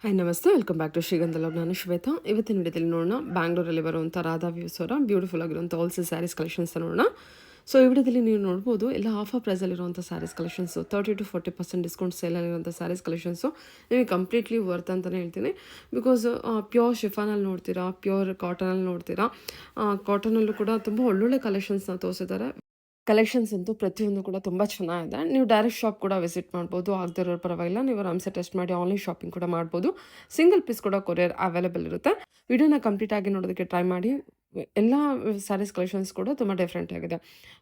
Hi ನಮಸ್ತೆ, welcome back to Shrigandha love. ನಾನು ಶ್ವೇತಾ. ಇವತ್ತಿನ ವಿಡಿಯೋದಲ್ಲಿ ನೋಡೋಣ ಬ್ಯಾಂಗ್ಳೂರಲ್ಲಿ ಬರುವಂಥ ರಾಧಾ ವ್ಯೂಸ್ ಅವರ ಬ್ಯೂಟಿಫುಲ್ ಆಗಿರುವಂಥ ಹೋಲ್ಸೇಲ್ ಸ್ಯಾರೀಸ್ ಕಲೆಕ್ಷನ್ಸ್ ನೋಡೋಣ. ಸೊ ಈ ವಿಡಿಯೋದಲ್ಲಿ ನೀವು ನೋಡ್ಬೋದು ಎಲ್ಲ ಆಫರ್ ಪ್ರೈಸಲ್ಲಿರುವಂಥ ಸ್ಯಾರೀಸ್ ಕಲೆಕ್ಷನ್ಸು, 30-40% ಡಿಸ್ಕೌಂಟ್ ಸೇಲಲ್ಲಿರುವಂಥ ಸ್ಯಾರೀಸ್ ಕಲೆಕ್ಷನ್ಸು ನಿಮಗೆ ಕಂಪ್ಲೀಟ್ಲಿ ವರ್ತ್ ಅಂತಲೇ ಹೇಳ್ತೀನಿ. ಬಿಕಾಸ್ ಪ್ಯೂರ್ ಶಿಫಾನಲ್ಲಿ ನೋಡ್ತೀರಾ, ಪ್ಯೂರ್ ಕಾಟನಲ್ಲಿ ನೋಡ್ತೀರಾ. ಕಾಟನಲ್ಲೂ ಕೂಡ ತುಂಬ ಒಳ್ಳೊಳ್ಳೆ ಕಲೆಕ್ಷನ್ಸ್ನ ತೋರಿಸಿದ್ದಾರೆ. ಕಲೆಕ್ಷನ್ಸ್ ಅಂತೂ ಪ್ರತಿಯೊಂದು ಕೂಡ ತುಂಬ ಚೆನ್ನಾಗಿದೆ. ನೀವು ಡೈರೆಕ್ಟ್ ಶಾಪ್ ಕೂಡ ವಿಸಿಟ್ ಮಾಡ್ಬೋದು, ಆಗದಿರೋರು ಪರವಾಗಿಲ್ಲ. ನೀವು ಆರಾಮ್ಸೆ ಟೆಸ್ಟ್ ಮಾಡಿ ಆನ್ಲೈನ್ ಶಾಪಿಂಗ್ ಕೂಡ ಮಾಡ್ಬೋದು. ಸಿಂಗಲ್ ಪೀಸ್ ಕೂಡ ಕೊರಿಯರ್ ಅವೈಲೇಬಲ್ ಇರುತ್ತೆ. ವಿಡಿಯೋನ ಕಂಪ್ಲೀಟ್ ಆಗಿ ನೋಡೋದಕ್ಕೆ ಟ್ರೈ ಮಾಡಿ. ಎಲ್ಲ ಸ್ಯಾರೀಸ್ ಕಲೆಕ್ಷನ್ಸ್ ಕೂಡ ತುಂಬ ಡಿಫ್ರೆಂಟ್ ಆಗಿದೆ.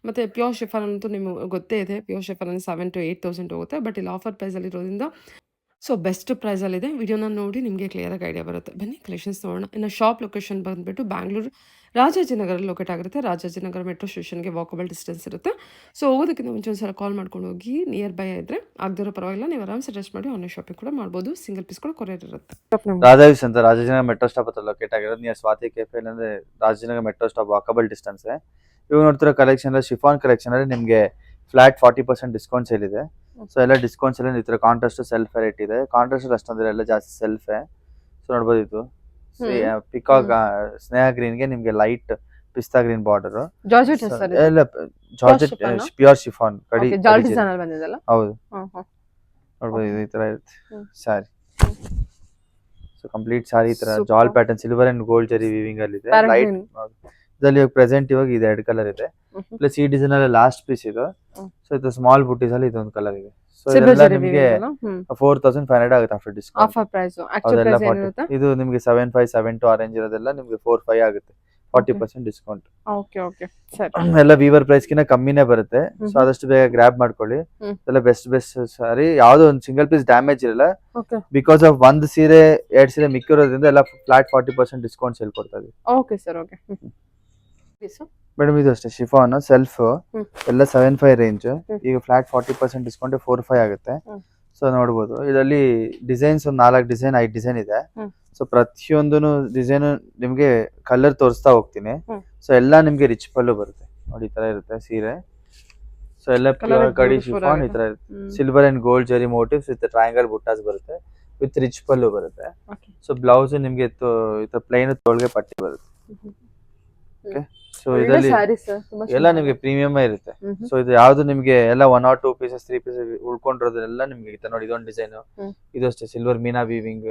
ಮತ್ತು ಪ್ಯೂರ್ ಶಿಫಾನ್ ಅಂತೂ ನಿಮಗೆ ಗೊತ್ತೇ ಇದೆ, ಪ್ಯೂರ್ ಶಿಫಾನಲ್ಲಿ 7,000 to 8,000 ಹೋಗುತ್ತೆ. ಬಟ್ ಇಲ್ಲಿ ಆಫರ್ ಪ್ರೈಸಲ್ಲಿರೋದ್ರಿಂದ ಸೊ ಬೆಸ್ಟ್ ಪ್ರೈಸಲ್ಲಿದೆ. ವಿಡಿಯೋನ ನೋಡಿ ನಿಮಗೆ ಕ್ಲಿಯರಾಗಿ ಐಡಿಯಾ ಬರುತ್ತೆ. ಬನ್ನಿ ಕಲೆಕ್ಷನ್ಸ್ ನೋಡೋಣ. ಇನ್ನು ಶಾಪ್ ಲೊಕೇಶನ್ ಬಂದುಬಿಟ್ಟು ಬ್ಯಾಂಗ್ಳೂರು ರಾಜಾಜಿನಗರ ಲೊಕೇಟ್ ಆಗಿರುತ್ತೆ. ರಾಜಾಜಿನಗರ ಮೆಟ್ರೋ ಸ್ಟೇಷನ್ಗೆ ವಾಕಬಲ್ ಡಿಸ್ಟೆನ್ಸ್ ಇರುತ್ತೆ. ಸೊ ಹೋಗೋದಕ್ಕಿಂತ ಮುಂಚೆ ಒಂದು ಸಲ ಕಾಲ್ ಮಾಡ್ಕೊಂಡು ಹೋಗಿ, ನಿಯರ್ ಬೈ ಇದ್ದರೆ ಆಗದಿರೋ ಪರವಾಗಿಲ್ಲ, ನೀವು ಆರಾಮ್ಸೆ ಟೆಸ್ಟ್ ಮಾಡಿ ಆನ್ಲೈನ್ ಶಾಪಿಂಗ್ ಕೂಡ ಮಾಡ್ಬೋದು. ಸಿಂಗಲ್ ಪೀಸ್ ಕೂಡ ಕೊರಿಯರ್ ಇರುತ್ತೆ. ರಾಧಾವಿಸ್ ಅಂತ ರಾಜಾಜಿನಗರ ಮೆಟ್ರೋ ಸ್ಟಾಪ್ ಹತ್ರ ಲೊಕೇಟ್ ಆಗಿರೋದು. ನಿಯರ್ ಸ್ವಾತಿ ಕೆಫೆ ಅಂದ್ರೆ Rajajinagar metro stop walkable distance. ಇವಾಗ ನೋಡ್ತಿರೋ ಕಲೆಕ್ಷನ್ ಶಿಫಾನ್ ಕಲೆಕ್ಷನ್ ಅಲ್ಲಿ ನಿಮಗೆ ಫ್ಲಾಟ್ 40% ಡಿಸ್ಕೌಂಟ್ ಸೇಲ್ ಇದೆ. ಸೊ ಎಲ್ಲ ಡಿಸ್ಕೌಂಟ್ಸ್ ಎಲ್ಲ ಈ ತರ ಕಾಂಟ್ರಾಸ್ಟ್ ಸೆಲ್ಫ್ ರೇಟ್ ಇದೆ. ಕಾಂಟ್ರಾಸ್ಟ್ ಅಷ್ಟೊಂದ್ರೆ ಎಲ್ಲ ಜಾಸ್ತಿ ಸೆಲ್ಫ್. ಸೊ ನೋಡ್ಬೋದು, ಇದು ಪಿಕಾಕ್ ಸ್ನೇಹ ಗ್ರೀನ್ ಗೆ ನಿಮ್ಗೆ ಲೈಟ್ ಪಿಸ್ತಾ ಗ್ರೀನ್ ಬಾರ್ಡರ್, ಎಲ್ಲ ಜಾರ್ಜೆಟ್ ಪ್ಯೂರ್ ಶಿಫಾನ್ ಕಡಿ ಹೌದು. ನೋಡ್ಬೋದು ಈ ತರ ಇರುತ್ತೆ ಸಾರಿ. ಸೊ ಕಂಪ್ಲೀಟ್ ಸಾರಿ ಈ ತರ ಜಾಲ್ ಪ್ಯಾಟರ್ನ್ ಸಿಲ್ವರ್ ಅಂಡ್ ಗೋಲ್ಡ್ ಜರಿ ವೀವಿಂಗ್ ಅಲ್ಲಿ ಇದೆ. ಲೈಟ್ ಇದರಲ್ಲಿ ಪ್ರೆಸೆಂಟ್ ಇವಾಗ ಇದೆ, 2 ಕಲರ್ ಇದೆ. ಪ್ಲಸ್ ಈ ಡಿಸೈನ್ ಅಲ್ಲಿ ಲಾಸ್ಟ್ ಪೀಸ್ ಇದು. ಸೊ ಇದು ಸ್ಮಾಲ್ ಬುಟ್ಟೀಸ್ ಅಲ್ಲಿ ಇದೊಂದು ಕಲರ್ ಇದೆ. ಸೊ ಇದೆಲ್ಲ ನಿಮಗೆ 4,500 ಆಗುತ್ತೆ after discount. Offer price actually price ಇರುತ್ತೆ. ಇದು ನಿಮಗೆ 7,572 ಆರೆಂಜ್ ಇರೋದೆಲ್ಲ ನಿಮಗೆ 4,500 ಆಗುತ್ತೆ, 40% ಡಿಸ್ಕೌಂಟ್. ಓಕೆ ಓಕೆ ಸರಿ. ಎಲ್ಲ ವೀವರ್ ಪ್ರೈಸ್ ಕಿಂತ ಕಮ್ಮಿನೇ ಬರುತ್ತೆ. ಸೊ ಆದಷ್ಟು ಬೇಗ ಗ್ರಾಬ್ ಮಾಡ್ಕೊಳ್ಳಿ. ಇದೆಲ್ಲ ಬೆಸ್ಟ್ ಸಾರಿ. ಯಾವ್ದೋ ಒಂದು ಸಿಂಗಲ್ ಪೀಸ್ ಡ್ಯಾಮೇಜ್ ಇರಲ್ಲ. ಬಿಕಾಸ್ ಆಫ್ ಒಂದು ಸೀರೆ 2 ಸೀರೆ ಮಿಕ್ಕಿರೋದ್ರಿಂದ ಎಲ್ಲ ಫ್ಲಾಟ್ 40% ಡಿಸ್ಕೌಂಟ್ ಸೇಲ್ ಕೊಡ್ತಾ ಇದೀವಿ. Okay sir, okay. ಮೇಡಮ್ ಇದು ಅಷ್ಟೇ ಶಿಫಾನ್ ಸೆಲ್ಫ್ ಎಲ್ಲ 7,500 ರೇಂಜ್. ಈಗ ಫ್ಲಾಟ್ 40% ಡಿಸ್ಕೌಂಟ್ 4,500 ಆಗುತ್ತೆ. ಸೊ ನೋಡ್ಬೋದು, ಇದರಲ್ಲಿ ಡಿಸೈನ್ಸ್ ಒಂದು 4 ಡಿಸೈನ್ 5 ಡಿಸೈನ್ ಇದೆ. ಸೊ ಪ್ರತಿಯೊಂದು ಡಿಸೈನ್ ನಿಮ್ಗೆ ಕಲರ್ ತೋರಿಸ್ತಾ ಹೋಗ್ತೀನಿ. ಸೊ ಎಲ್ಲ ನಿಮ್ಗೆ ರಿಚ್ ಪಲ್ಲು ಬರುತ್ತೆ. ನೋಡಿ ಈ ತರ ಇರುತ್ತೆ ಸೀರೆ. ಸೊ ಎಲ್ಲ ಪ್ಯೂರ್ ಕಡಿ ಶಿಫಾನ್ ಈ ತರ ಇರುತ್ತೆ. ಸಿಲ್ವರ್ ಅಂಡ್ ಗೋಲ್ಡ್ ಜರಿ ಮೋಟಿವ್ಸ್ ವಿತ್ ಟ್ರಯಾಂಗಲ್ ಬುಟ್ಟಾಸ್ ಬರುತ್ತೆ, ವಿತ್ ರಿಚ್ ಪಲ್ಲು ಬರುತ್ತೆ. ಸೊ ಬ್ಲೌಸ್ ನಿಮ್ಗೆ ಪ್ಲೈನ್ ತೋಳ್ಗೆ ಪಟ್ಟಿ ಬರುತ್ತೆ. ಓಕೆ. ಸೊ ಇದರಲ್ಲಿ ಎಲ್ಲ ನಿಮ್ಗೆ ಪ್ರೀಮಿಯಮ್ ಇರುತ್ತೆ. ಸೊ ಇದು ಯಾವ್ದು ನಿಮ್ಗೆ ಎಲ್ಲ 1 or 2 ಪೀಸಸ್ 3 ಪೀಸಸ್ ಉಳ್ಕೊಂಡಿರೋದೆಲ್ಲ ನಿಮ್ಗೆ ನೋಡಿ. ಇದೊಂದು ಡಿಸೈನ್, ಇದು ಅಷ್ಟೇ ಸಿಲ್ವರ್ ಮೀನಾ ವೀವಿಂಗ್.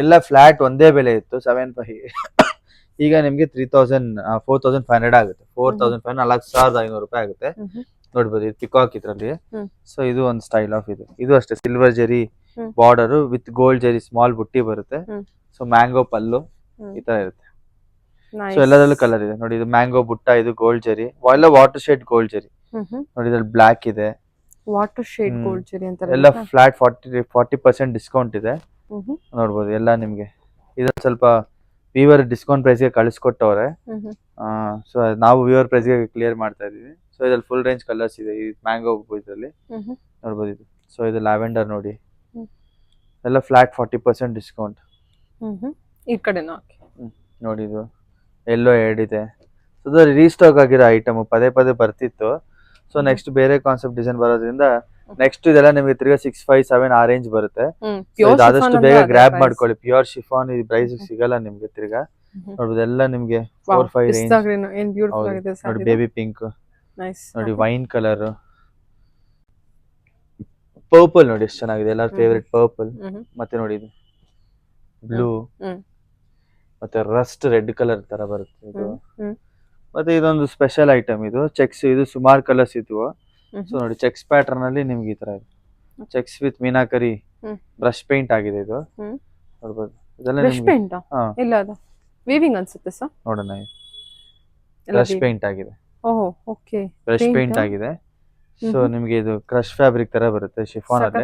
ಎಲ್ಲ ಫ್ಲಾಟ್ ಒಂದೇ ಬೆಲೆ ಇತ್ತು 7,500. ಈಗ ನಿಮ್ಗೆ 4,500 ಆಗುತ್ತೆ. 4,500 4,500 ರೂಪಾಯಿ ಆಗುತ್ತೆ. ನೋಡ್ಬೋದು, ಇದು ಪಿಕಾಕ್ ಇದ್ರಲ್ಲಿ. ಸೊ ಇದು ಒಂದು ಸ್ಟೈಲ್ ಆಫ್ ಇದು ಅಷ್ಟೇ ಸಿಲ್ವರ್ ಜರಿ ಬಾರ್ಡರ್ ವಿತ್ ಗೋಲ್ಡ್ ಜರಿ ಸ್ಮಾಲ್ ಬುಟ್ಟಿ ಬರುತ್ತೆ. ಸೊ ಮ್ಯಾಂಗೋ ಪಲ್ಲು ಈ ತರ ಇರುತ್ತೆ. ಸೊ ಎಲ್ಲದರಲ್ಲೂ ಕಲರ್ ಇದೆ ನೋಡಿ. ಇದು ಮ್ಯಾಂಗೋ ಬುಟ್ಟ, ಇದು ಗೋಲ್ಡ್ ಜರಿ, ಎಲ್ಲ ವಾಟರ್ ಶೇಡ್ ಗೋಲ್ಡ್ ಜರಿ. ನೋಡಿ ಇದ್ರಲ್ಲಿ ಬ್ಲಾಕ್ ಇದೆ, ವಾಟರ್ ಶೇಡ್ ಗೋಲ್ಡ್ ಜರಿ ಅಂತ. ಎಲ್ಲ ಫ್ಲಾಟ್ 40% ಡಿಸ್ಕೌಂಟ್ ಇದೆ. ನೋಡ್ಬೋದು ಎಲ್ಲ ನಿಮ್ಗೆ ಇದು ಸ್ವಲ್ಪ ವೀವರ್ ಡಿಸ್ಕೌಂಟ್ ಪ್ರೈಸ್ ಗೆ ಕಳಿಸ್ಕೊಟ್ಟವ್ರೆ. ಸೊ ನಾವು ವೀವರ್ ಪ್ರೈಸ್ ಗೆ ಕ್ಲಿಯರ್ ಮಾಡ್ತಾ ಇದೀವಿ. ಸೊ ಇದ್ರಲ್ಲಿ ಫುಲ್ ರೇಂಜ್ ಕಲರ್ಸ್ ಇದೆ. ಈ ಮ್ಯಾಂಗೋ ಇದರಲ್ಲಿ ನೋಡ್ಬೋದು ಇದು. ಸೊ ಇದು ಲ್ಯಾವೆಂಡರ್ ನೋಡಿ, ಎಲ್ಲ ಫ್ಲಾಟ್ 40% ಡಿಸ್ಕೌಂಟ್. ಈ ಕಡೆ ನೋಡಿ ಇದು ಎಲ್ಲೋ ಎಡ್ ಇದೆ. ಸೊ ರೀಸ್ಟಾಕ್ ಆಗಿರೋ ಐಟಮ್ ಪದೇ ಬರ್ತಿತ್ತು. ಸೊ ನೆಕ್ಸ್ಟ್ ಬೇರೆ ಕಾನ್ಸೆಪ್ಟ್ ಡಿಸೈನ್ ಬರೋದ್ರಿಂದ ನೆಕ್ಸ್ಟ್ ಇದೆಲ್ಲ ನಿಮಗೆ ತಿರ್ಗಾ 657 ಆ ರೇಂಜ್ ಬರುತ್ತೆ. ಆದಷ್ಟು ಬೇಗ ಗ್ರಾಬ್ ಮಾಡ್ಕೊಳ್ಳಿ. ಪ್ಯೂರ್ ಶಿಫಾನ್ ಈ ಪ್ರೈಸ್ ಸಿಗಲ್ಲ ನಿಮ್ಗೆ ತಿರ್ಗಾ. ನೋಡ್ಬೋದು ಎಲ್ಲ ನಿಮ್ಗೆ 4-5 ರೇಂಜ್. ನೋಡಿ ಬೇಬಿ ಪಿಂಕ್, ನೋಡಿ ವೈನ್ ಕಲರ್, ಪರ್ಪಲ್ ನೋಡಿ ಎಷ್ಟು ಚೆನ್ನಾಗಿದೆ, ಎಲ್ಲರ ಫೇವರೇಟ್ ಪರ್ಪಲ್. ಮತ್ತೆ ನೋಡಿ ಇದು ಬ್ಲೂ, ಮತ್ತೆ ರಸ್ಟ್ ರೆಡ್ ಕಲರ್ ತರ ಬರುತ್ತೆ ಇದು. ಮತ್ತೆ ಇದೊಂದು ಸ್ಪೆಷಲ್ ಐಟಮ್, ಇದು ಚೆಕ್ಸ್. ಇದು ಸುಮಾರು ಕಲರ್ಸ್ ಇದ್ವು. ಸೊ ನೋಡಿ ಚೆಕ್ಸ್ ಪ್ಯಾಟರ್ನ್ ಅಲ್ಲಿ ನಿಮ್ಗೆ ಈ ತರ ಇದೆ. Cheques with meenakari brush paint ಆಗಿದೆ ಇದು. ನೋಡ್ಬೋದು ಇದೆಲ್ಲ ವೀವಿಂಗ್ ಅನ್ಸುತ್ತೆ ಸರ್. ನೋಡೋಣ, ಬ್ರಷ್ ಪೇಂಟ್ ಆಗಿದೆ. ಬ್ರಷ್ ಪೇಂಟ್ ಆಗಿದೆ. ಸೊ ನಿಮ್ಗೆ ಇದು ಕ್ರಶ್ ಫ್ಯಾಬ್ರಿಕ್ ತರ ಬರುತ್ತೆ ಶಿಫಾನ್ ಅಲ್ಲಿ,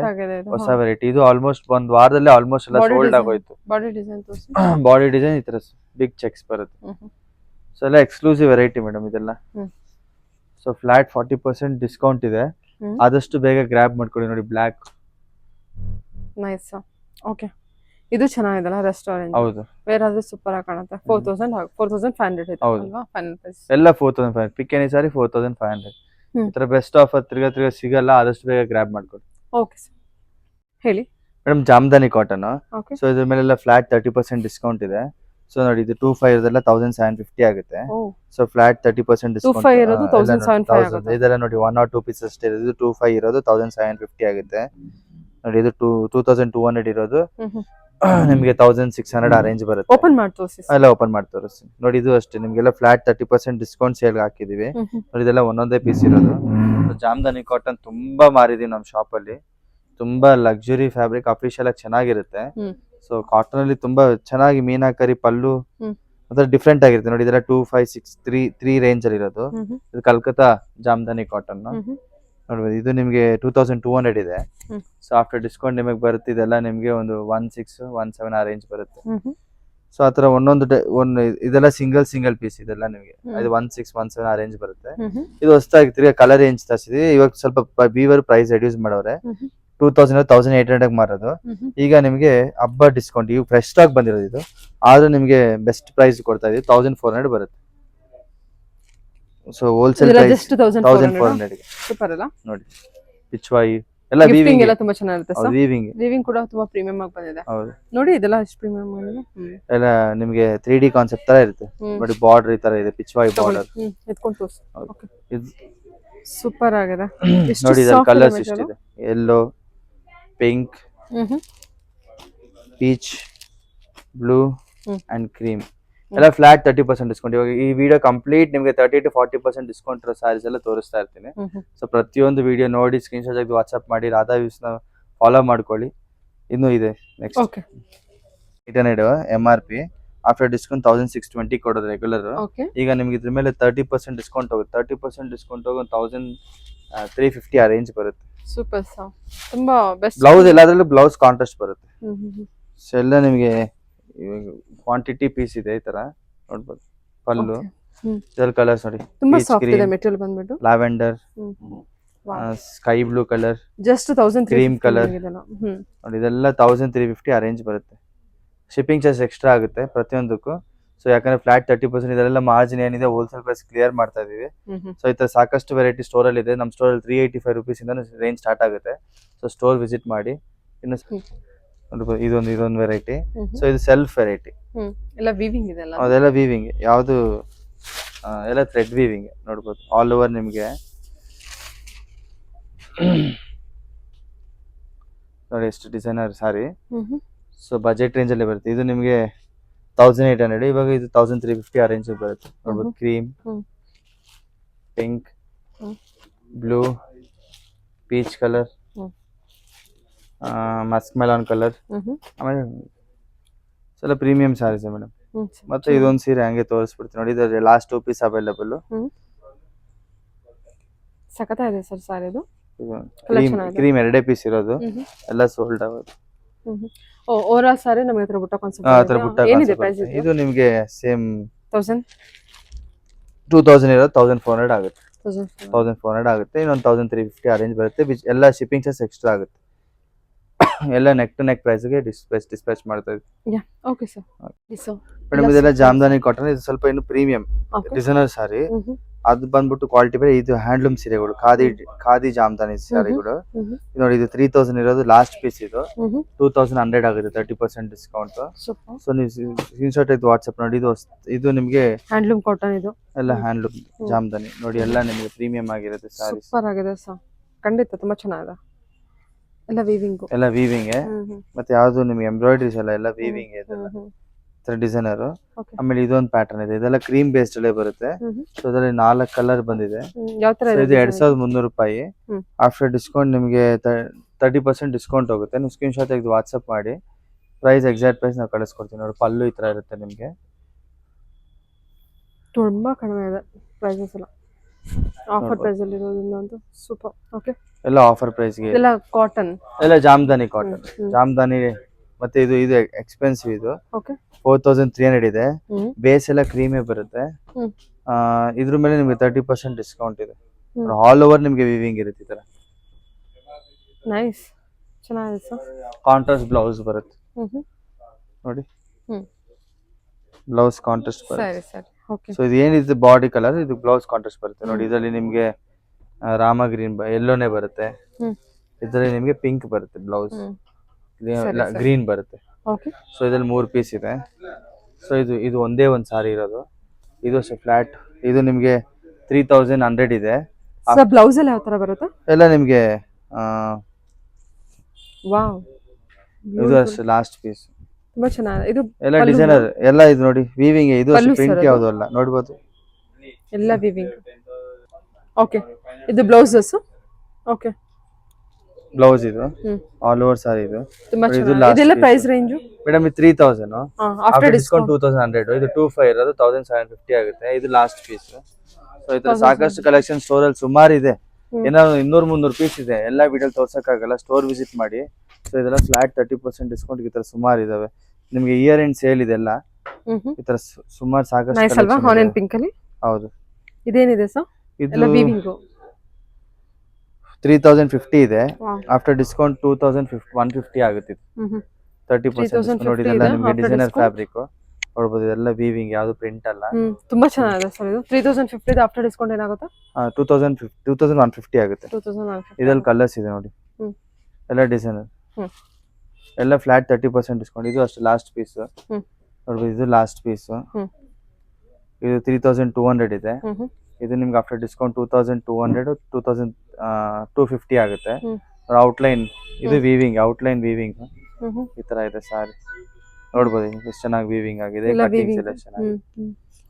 ಹೊಸ ವೆರೈಟಿ. ಇದು ಆಲ್ಮೋಸ್ಟ್ ಒಂದ್ ವಾರದಲ್ಲಿ ಆಲ್ಮೋಸ್ಟ್ ಎಲ್ಲ ಸೋಲ್ಡ್ ಆಗೋಯ್ತು. ಬಾಡಿ ಡಿಸೈನ್ ಈ ತರ ಬಿಗ್ ಚೆಕ್ಸ್ ಬರುತ್ತೆ. ಸೊ ಎಲ್ಲ ಎಕ್ಸ್ಕ್ಲೂಸಿವ್ ವೆರೈಟಿ ಮೇಡಮ್ ಇದೆಲ್ಲ. ಸೊ ಫ್ಲಾಟ್ 40% ಡಿಸ್ಕೌಂಟ್ ಇದೆ. ಆದಷ್ಟು ಬೇಗ ಗ್ರಾಬ್ ಮಾಡ್ಕೊಳ್ಳಿ. ನೋಡಿ ಬ್ಲಾಕ್ ನೈಸ್. ಓಕೆ, ಇದು ಚೆನ್ನಾಗಿದೆಲ್ಲ ರೆಸ್ಟೋರೆಂಟ್. ಹೌದು, ವೇರ್ ಆದ್ರೆ ಸೂಪರ್ ಆಗಿ ಕಾಣುತ್ತೆ. 4,500 ಇದೆ ಅಲ್ವಾ ಫೈನಲ್ ಪ್ರೈಸ್? ಎಲ್ಲ 4,500. Pick any sari 4,500. ಈ ತರ ಬೆಸ್ಟ್ ಆಫರ್ ತಿರ್ಗಾ ಸಿಗಲ್ಲ. ಆದಷ್ಟು ಬೇಗ ಗ್ರಾಬ್ ಮಾಡ್ಕೊಳ್ಳಿ. ಓಕೆ ಸರ್, ಹೇಳಿ. Madam Jamdani cotton. Okay. So ಇದ್ರ ಮೇಲೆಲ್ಲ ಫ್ಲಾಟ್ 30% ಡಿಸ್ಕೌಂಟ್ ಇದೆ. ಸೊ ನೋಡಿ ಇದು 25 ಇರೋದೆಲ್ಲ 1750 ಆಗುತ್ತೆ. ಓ ಸೊ ಫ್ಲಾಟ್ 30% ಡಿಸ್ಕೌಂಟ್. 25 ಇರೋದು 1750 ಆಗುತ್ತೆ. ಇದೆಲ್ಲ ನೋಡಿ 1 or 2 ಪೀಸಸ್ ಅಷ್ಟೇ ಇರೋದು. 25 ಇರೋದು 1750 ಆಗುತ್ತೆ. ನೋಡಿ ಇದು 2200 ಇರೋದು ನಿಮಗೆ 1600 ಆ ರೇಂಜ್ ಬರುತ್ತೆ. ಓಪನ್ ಮಾಡಿ ತೋರಿಸಿ. ಎಲ್ಲ ಓಪನ್ ಮಾಡಿ ತೋರಿಸ್ತೀನಿ. ನೋಡಿ ಇದು ಅಷ್ಟೇ ನಿಮ್ಗೆಲ್ಲ ಫ್ಲಾಟ್ 30% ಡಿಸ್ಕೌಂಟ್ ಸೇಲ್ ಹಾಕಿದೀವಿ. ನೋಡಿ ಇದೆಲ್ಲ ಒಂದೊಂದೇ ಪೀಸ್ ಇರೋದು. ಜಾಮ್ದಾನಿ ಕಾಟನ್ ತುಂಬಾ ಮಾರಿದೀವಿ ನಮ್ಮ ಶಾಪ್ ಅಲ್ಲಿ. ತುಂಬಾ ಲಕ್ಸುರಿ ಫ್ಯಾಬ್ರಿಕ್, ಅಫಿಷಿಯಲ್ ಆಗಿ ಚೆನ್ನಾಗಿರುತ್ತೆ. ಸೊ ಕಾಟನ್ ಅಲ್ಲಿ ತುಂಬಾ ಚೆನ್ನಾಗಿ ಮೀನಾಕರಿ ಪಲ್ಲು ಅದರ ಡಿಫ್ರೆಂಟ್ ಆಗಿರುತ್ತೆ. ನೋಡಿ ಇದೆಲ್ಲ 2563 ರೇಂಜ್ ಅಲ್ಲಿ ಇರೋದು. ಇದು ಕಲ್ಕತ್ತಾ ಜಾಮ್ದಾನಿ ಕಾಟನ್ ನೋಡ್ಬೋದು. ಇದು ನಿಮ್ಗೆ 2200 ಇದೆ. ಸೊ ಆಫ್ಟರ್ ಡಿಸ್ಕೌಂಟ್ ನಿಮಗೆ ಬರುತ್ತೆ ಇದೆಲ್ಲ ನಿಮ್ಗೆ ಒಂದು 1617 ಆ ರೇಂಜ್ ಬರುತ್ತೆ. ಸೊ ಆತರ ಒಂದು ಇದೆಲ್ಲ ಸಿಂಗಲ್ ಪೀಸ್ ಇದೆಲ್ಲ ನಿಮಗೆ ಇದು 1617 ಆ ರೇಂಜ್ ಬರುತ್ತೆ. ಇದು ಹೊಸದಾಗಿ ತಿರ್ಗಿ ಕಲರ್ ರೇಂಜ್ ತರಿಸಿದ್ವಿ. ಇವಾಗ ಸ್ವಲ್ಪ ಬೀವರ್ ಪ್ರೈಸ್ ರೆಡ್ಯೂಸ್ ಮಾಡವ್ರೆ. 2000 1800 ಮಾರೋದು. ಈಗ ನಿಮ್ಗೆ ಹಬ್ಬ ಡಿಸ್ಕೌಂಟ್ ಈಗ ಫ್ರೆಶ್ ಸ್ಟಾಕ್ ಬಂದಿರೋದು ಇದು. ಆದ್ರೂ ನಿಮ್ಗೆ ಬೆಸ್ಟ್ ಪ್ರೈಸ್ ಕೊಡ್ತಾ ಇದೀವಿ. 1400 ಬರುತ್ತೆ. So wholesale price just 1400 super ಅಲ್ಲ. ನೋಡಿ ಪಿಚ್ವಾಯಿ ಎಲ್ಲ ಗಿಫ್ಟಿಂಗ್ ವೀವಿಂಗ್ ಎಲ್ಲ ತುಂಬಾ ಚೆನ್ನಾಗಿರುತ್ತೆ ಸರ್. ವೀವಿಂಗ್ ವೀವಿಂಗ್ ಕೂಡ ತುಂಬಾ ಪ್ರೀಮಿಯಂ ಆಗಿ ಬಂದಿದೆ. ಹೌದು. ನೋಡಿ ಇದೆಲ್ಲ ಎಷ್ಟು ಪ್ರೀಮಿಯಂ ಆಗಿದೆ. ಎಲ್ಲ ನಿಮ್ಗೆ 3D ಕಾನ್ಸೆಪ್ಟ್ ತರ ಇರುತ್ತೆ. ನೋಡಿ ಬಾರ್ಡರ್ ಈ ತರ ಇದೆ, ಪಿಚ್ವಾಯಿ ಬಾರ್ಡರ್. ಎತ್ಕೊಂಡು ತೋರಿಸಿ. ಓಕೆ ಇದು ಸೂಪರ್ ಆಗಿದೆ. ನೋಡಿ ಇದರ ಕಲರ್ಸ್ ಎಷ್ಟಿದೆ. Yellow, pink, peach, blue and cream ಎಲ್ಲ ಫ್ಲಾಟ್ 30% ಡಿಸ್ಕೌಂಟ್. ಇವಾಗ ಈ ವಿಡಿಯೋ ಕಂಪ್ಲೀಟ್ ನಿಮಗೆ 30 to 40% ಡಿಸ್ಕೌಂಟ್ ಇರೋ ಸ್ಯಾರೀಸ್ ಎಲ್ಲ ತೋರಿಸ್ತಾ ಇರ್ತೀನಿ. ಸೊ ಪ್ರತಿಯೊಂದು ವಿಡಿಯೋ ನೋಡಿ ಸ್ಕ್ರೀನ್ ಶಾಟ್ ತೆಗೆದು ವಾಟ್ಸ್ಆಪ್ ಮಾಡಿ ರಾಧಾ ವ್ಯೂಸ್ ನ ಫಾಲೋ ಮಾಡ್ಕೊಳ್ಳಿ. ಇನ್ನೂ ಇದೆ next. Okay 800 MRP after discount 1620 ಕೊಡೋದು ರೆಗ್ಯುಲರ್. ಓಕೆ ಈಗ ನಿಮ್ಗೆ ಇದ್ರ ಮೇಲೆ 30% ಡಿಸ್ಕೌಂಟ್ ಹೋಗುತ್ತೆ. 30% ಡಿಸ್ಕೌಂಟ್ ಹೋಗಿ 1350 ಆ ರೇಂಜ್ ಬರುತ್ತೆ. Super sir. ತುಂಬಾ ಬೆಸ್ಟ್. ಬ್ಲೌಸ್ ಎಲ್ಲಾದ್ರಲ್ಲೂ ಬ್ಲೌಸ್ ಕಾಂಟ್ರಾಸ್ಟ್ ಬರುತ್ತೆ. ಸೊ ಎಲ್ಲ ನಿಮಗೆ ಕ್ವಾಂಟಿಟಿ ಪೀಸ್ ಇದೆ ಈ ತರ ನೋಡ್ಬೋದು. ಪಲ್ಲು ಇದರ ಕಲರ್ಸ್ ನೋಡಿ ತುಂಬಾ ಸಾಫ್ಟ್ ಇದೆ ಮೆಟೀರಿಯಲ್ ಬಂದ್ಬಿಟ್ಟು. Lavender, sky blue colour, just 1350 cream colour ನೋಡಿ ಇದೆಲ್ಲ 1350 ಆ ರೇಂಜ್ ಬರುತ್ತೆ. ಶಿಪ್ಪಿಂಗ್ ಚಾರ್ಜ್ ಎಕ್ಸ್ಟ್ರಾ ಆಗುತ್ತೆ ಪ್ರತಿಯೊಂದಕ್ಕೂ. ಸೊ ಯಾಕಂದ್ರೆ ಫ್ಲಾಟ್ 30% ಇದೆಲ್ಲ ಮಾರ್ಜಿನ್ ಏನಿದೆ ಹೋಲ್ಸೇಲ್ ಪ್ರೈಸ್ ಕ್ಲಿಯರ್ ಮಾಡ್ತಾ ಇದೀವಿ. ಸೊ ಈ ತರ ಸಾಕಷ್ಟು ವೆರೈಟಿ ಸ್ಟೋರ್ ಅಲ್ಲಿ ಇದೆ. ನಮ್ಮ ಸ್ಟೋರ್ ಅಲ್ಲಿ 385 rupees ಇಂದ ರೇಂಜ್ ಸ್ಟಾರ್ಟ್ ಆಗುತ್ತೆ. ಸೊ ಸ್ಟೋರ್ ವಿಸಿಟ್ ಮಾಡಿ. ಇನ್ನು ಇದೊಂದು ವೆರೈಟಿ. ಸೊ ಇದು ಸೆಲ್ಫ್ ವೆರೈಟಿ. ಎಲ್ಲ ವೀವಿಂಗ್ ಇದೆ ಅಲ್ಲ. ಅದೆಲ್ಲ ವೀವಿಂಗ್ ಯಾವುದು ಎಲ್ಲ ಥ್ರೆಡ್ ವೀವಿಂಗ್ ನೋಡ್ಬೋದು. ಆಲ್ ಓವರ್ ನಿಮಗೆ ನೋಡಿ ಎಷ್ಟು ಡಿಸೈನರ್ ಸಾರಿ. ಸೊ ಬಜೆಟ್ ರೇಂಜ್ ಅಲ್ಲಿ ಬರುತ್ತೆ. ಇದು ನಿಮಗೆ 1800, ಇವಾಗ ಇದು 1350 ಆ ರೇಂಜ್ ಬರುತ್ತೆ ನೋಡ್ಬೋದು. Cream, pink, blue, peach colour, Musk Mellon colour. ಆಮೇಲೆ ಎಲ್ಲ ಪ್ರೀಮಿಯಂ ಸಾರೀಸ್ ಮೇಡಮ್. ಮತ್ತೆ ಇದೊಂದು ಸೀರೆ ಹಂಗೆ ತೋರಿಸ್ಬಿಡ್ತೀನಿ ನೋಡಿ. ಇದು ಲಾಸ್ಟ್ 2 ಪೀಸ್ ಅವೈಲೇಬಲ್. ಸಖತ್ತಾಗಿದೆ ಸರ್ ಸಾರಿ. ಇದು ಕ್ರೀಮ್ 2 ಪೀಸ್ ಇರೋದು ಎಲ್ಲ ಸೋಲ್ಡ್ ಆಗೋದು. ಓರಾ ಸಾರಿ ನಮಗೆ ಹತ್ರ ಬುಟ್ಟ ಕಾನ್ಸೆಪ್ಟ್ ತರ ಬುಟ್ಟ ಏನಿದೆ ಪ್ರೈಸ್? ಇದು ನಿಮಗೆ ಸೇಮ್ 1000 2000 ಇರೋದು 1400 ಆಗುತ್ತೆ. 1400 1400 ಆಗುತ್ತೆ. ಇನ್ನೊಂದು 1350 ಆ ರೇಂಜ್ ಬರುತ್ತೆ. ಎಲ್ಲ ಶಿಪ್ಪಿಂಗ್ ಚಾರ್ಜ್ ಎಕ್ಸ್ಟ್ರಾ ಆಗುತ್ತೆ. ಎಲ್ಲ ನೆಕ್ ಟು ನೆಕ್ ಪ್ರೈಸ್ ಗೆ ಡಿಸ್ಪ್ಯಾಚ್ ಮಾಡ್ತಾ ಇದ್ದೀವಿ. Okay sir. ಮೇಡಮ್ ಇದೆಲ್ಲ ಜಾಮ್ದಾನಿ ಕಾಟನ್. ಇದು ಸ್ವಲ್ಪ ಇನ್ನು ಪ್ರೀಮಿಯಂ ಡಿಸೈನರ್ ಸಾರಿ. ಅದು ಬಂದ್ಬಿಟ್ಟು ಕ್ವಾಲಿಟಿ ಬೇರೆ. ಇದು ಹ್ಯಾಂಡ್ಲೂಮ್ ಸೀರೆಗಳು, ಖಾದಿ ಜಾಮ್ದಾನಿ ಸಾರಿಗಳು. ನೋಡಿ ಇದು 3000 ಇರೋದು ಲಾಸ್ಟ್ ಪೀಸ್. ಇದು 2100 ಆಗುತ್ತೆ 30% ಡಿಸ್ಕೌಂಟ್. ಸೊ ನೀವು ಸ್ಕ್ರೀನ್ ಶಾಟ್ ತೆಗೆದು ವಾಟ್ಸ್ಆಪ್ ನೋಡಿ. ಇದು ನಿಮಗೆ ಹ್ಯಾಂಡ್ಲೂಮ್ ಕಾಟನ್. ಇದು ಎಲ್ಲ ಹ್ಯಾಂಡ್ಲೂಮ್ ಜಾಮ್ದಾನಿ ನೋಡಿ. ಎಲ್ಲ ನಿಮಗೆ ಪ್ರೀಮಿಯಂ ಆಗಿರುತ್ತೆ ಸಾರೀಸ್. ಸೂಪರ್ ಆಗಿದೆ ಸರ್. ಖಂಡಿತ ತುಂಬಾ ಚೆನ್ನಾಗಿದೆ. ಎಲ್ಲ ವೀವಿಂಗ್ ಮತ್ತೆ ಯಾವ್ದು ನಿಮ್ಗೆ ಎಂಬ್ರಾಯ್ಡರೀಸ್ ಎಲ್ಲ ವೀವಿಂಗ್ ಇದೆ ಡಿಸೈನರ್. ಆಮೇಲೆ ಇದೊಂದು ಪ್ಯಾಟರ್ನ್ ಇದೆ. ಇದೆಲ್ಲ ಕ್ರೀಮ್ ಬೇಸ್ಡ್ ಅಲ್ಲೇ ಬರುತ್ತೆ. ಸೊ ಇದರಲ್ಲಿ 4 ಕಲರ್ ಬಂದಿದೆ. ಇದು 2300 ರೂಪಾಯಿ. ಆಫ್ಟರ್ ಡಿಸ್ಕೌಂಟ್ ನಿಮಗೆ 30% ಡಿಸ್ಕೌಂಟ್ ಹೋಗುತ್ತೆ. ನೀವು ಸ್ಕ್ರೀನ್ ಶಾಟ್ ತೆಗೆದು ವಾಟ್ಸ್ಆಪ್ ಮಾಡಿ. ಪ್ರೈಸ್ ಎಕ್ಸಾಕ್ಟ್ ಪ್ರೈಸ್ ನಾವು ಕಳಿಸ್ಕೊಡ್ತೀವಿ ನೋಡಿ. ಪಲ್ಲು ಈ ತರ ಇರುತ್ತೆ ನಿಮ್ಗೆ. ತುಂಬಾ ಕಡಿಮೆ ಇದೆ ಪ್ರೈಸಸ್ ಎಲ್ಲ. ಆಫರ್ ಪ್ರೈಸ್ ಅಲ್ಲಿ ಇರೋದ್ರಿಂದ ಸೂಪರ್. ಓಕೆ ಎಲ್ಲ ಆಫರ್ ಪ್ರೈಸ್ ಗೆ ಎಲ್ಲ ಕಾಟನ್, ಎಲ್ಲ ಜಾಮ್ದಾನಿ ಕಾಟನ್. ಜಾಮ್ದಾನಿ ಮತ್ತೆ ಇದು ಎಕ್ಸ್ಪೆನ್ಸಿವ್. ಇದು 4300 ಇದೆ. ಬೇಸ್ ಎಲ್ಲ ಕ್ರೀಮೇ ಬರುತ್ತೆ. ಇದ್ರ ಮೇಲೆ ನಿಮ್ಗೆ 30% ಡಿಸ್ಕೌಂಟ್ ಇದೆ. ಆಲ್ ಓವರ್ ನಿಮ್ಗೆ ವಿವಿಂಗ್ ಇರುತ್ತೆ ಈ ತರ. ನೈಸ್, ಚೆನ್ನಾಗಿದೆ ಸರ್. ಕಾಂಟ್ರಾಸ್ಟ್ ಬ್ಲೌಸ್ ಬರುತ್ತೆ ನೋಡಿ. ಬ್ಲೌಸ್ ಕಾಂಟ್ರಾಸ್ಟ್ ಬರುತ್ತೆ. ಸರಿ ಸರಿ. ಓಕೆ. ಸೊ ಇದು ಏನಿದೆ ಬಾಡಿ ಕಲರ್, ಇದು ಬ್ಲೌಸ್ ಕಾಂಟ್ರಾಸ್ಟ್ ಬರುತ್ತೆ ನೋಡಿ. ಇದರಲ್ಲಿ ನಿಮ್ಗೆ ರಾಮ ಗ್ರೀನ್ ಎಲ್ಲೋನೇ ಬರುತ್ತೆ. ಇದರಲ್ಲಿ ನಿಮ್ಗೆ ಪಿಂಕ್ ಬರುತ್ತೆ ಬ್ಲೌಸ್. ಇಲ್ಲ ಗ್ರೀನ್ ಬರುತ್ತೆ. ಓಕೆ. ಸೊ ಇದ್ರಲ್ಲಿ 3 ಪೀಸ್ ಇದೆ. ಸೊ ಇದು ಒಂದೇ ಒಂದು ಸಾರಿ ಇರೋದು. ಇದು ಅಷ್ಟೇ ಫ್ಲಾಟ್. ಇದು ನಿಮಗೆ 3100 ಇದೆ. ಸರ್ ಬ್ಲೌಸ್ ಎಲ್ಲ ಯಾವ ತರ ಬರುತ್ತೆ? ಎಲ್ಲ ನಿಮಗೆ ವಾವ್, ಇದು ಅಷ್ಟೇ ಲಾಸ್ಟ್ ಪೀಸ್. ತುಂಬಾ ಚೆನ್ನಾಗಿದೆ. ಇದು ಎಲ್ಲ ಡಿಸೈನರ್ ಎಲ್ಲ ಇದು ನೋಡಿ ವೀವಿಂಗ್. ಇದು ಅಷ್ಟೇ ಪ್ರಿಂಟ್ ಯಾವುದು ಅಲ್ಲ, ನೋಡ್ಬೋದು ಎಲ್ಲ ವಿವಿಂಗ್. ಓಕೆ, ಇದು ಬ್ಲೌಸಸ್. ಓಕೆ, ಬ್ಲೌಸ್ ಇದು ಆಲ್ ಓವರ್ ಸಾರಿ ಇದು. ತುಂಬಾ ಚೆನ್ನಾಗಿದೆ. ಇದೆಲ್ಲ ಪ್ರೈಸ್ ರೇಂಜ್ ಮೇಡಮ್ ಇದು 3000 ಆಫ್ಟರ್ ಡಿಸ್ಕೌಂಟ್ 2500. ಇದು 25 ಇರೋದು 1750 ಆಗುತ್ತೆ. ಇದು ಲಾಸ್ಟ್ ಪೀಸ್. ಸೊ ಈ ತರ ಸಾಕಷ್ಟು ಕಲೆಕ್ಷನ್ ಸ್ಟೋರ್ ಅಲ್ಲಿ ಸುಮಾರು ಇದೆ. ಏನಾದ್ರು 200-300 ಪೀಸ್ ಇದೆ. ಎಲ್ಲ ವಿಡಿಯೋ ತೋರ್ಸಕ್ಕಾಗಲ್ಲ, ಸ್ಟೋರ್ ವಿಸಿಟ್ ಮಾಡಿ. ಸೊ ಇದೆಲ್ಲ ಫ್ಲಾಟ್ 30% ಡಿಸ್ಕೌಂಟ್ ಈ ತರ ಸುಮಾರು ಇದಾವೆ. ನಿಮ್ಗೆ ಇಯರ್ ಎಂಡ್ ಸೇಲ್ ಇದೆಲ್ಲ ಈ ತರ ಸುಮಾರು ಸಾಕಷ್ಟು ನೈಸ್ ಅಲ್ವಾ? ಆನಿಯನ್ ಪಿಂಕ್ ಅಲ್ಲಿ. ಹೌದು. ಇದೇನಿದೆ ಸರ್? ಇದು ವೀವಿಂಗ್ 3050 ಇದೆ. ಆಫ್ಟರ್ ಡಿಸ್ಕೌಂಟ್ 2150 ಆಗುತ್ತೆ. 30% ನೋಡಿ. ಇದೆಲ್ಲ ನಿಮಗೆ ಡಿಸೈನರ್ ಫ್ಯಾಬ್ರಿಕ್ ನೋಡಬಹುದು. ಇದೆಲ್ಲ ವೀವಿಂಗ್, ಯಾವುದು ಪ್ರಿಂಟ್ ಅಲ್ಲ. ತುಂಬಾ ಚೆನ್ನಾಗಿದೆ ಸರ್. ಇದು 3050 ಇದೆ. ಆಫ್ಟರ್ ಡಿಸ್ಕೌಂಟ್ ಏನಾಗುತ್ತೆ? 2150 ಆಗುತ್ತೆ. 2150. ಇದ್ರಲ್ಲಿ ಕಲರ್ಸ್ ಇದೆ ನೋಡಿ. ಎಲ್ಲ ಡಿಸೈನರ್, ಎಲ್ಲ ಫ್ಲಾಟ್ 30% ಡಿಸ್ಕೌಂಟ್. ಇದು ಅಷ್ಟು ಲಾಸ್ಟ್ ಪೀಸ್ ನೋಡ್ಬೋದು. ಇದು ಲಾಸ್ಟ್ ಪೀಸ್. ಇದು 3200 ಇದೆ. ಇದು ನಿಮ್ಗೆ ಆಫ್ಟರ್ ಡಿಸ್ಕೌಂಟ್ 2200 2250 ಆಗುತ್ತೆ. ಔಟ್ಲೈನ್ ಇದು ವೀವಿಂಗ್, ಔಟ್ಲೈನ್ ವೀವಿಂಗ್ ಈ ತರ ಇದೆ ಸಾರಿ. ನೋಡ್ಬೋದು ಎಷ್ಟು ಚೆನ್ನಾಗಿ ವೀವಿಂಗ್ ಆಗಿದೆ. ಕಟಿಂಗ್ಸ್ ಎಲ್ಲ ಚೆನ್ನಾಗಿದೆ.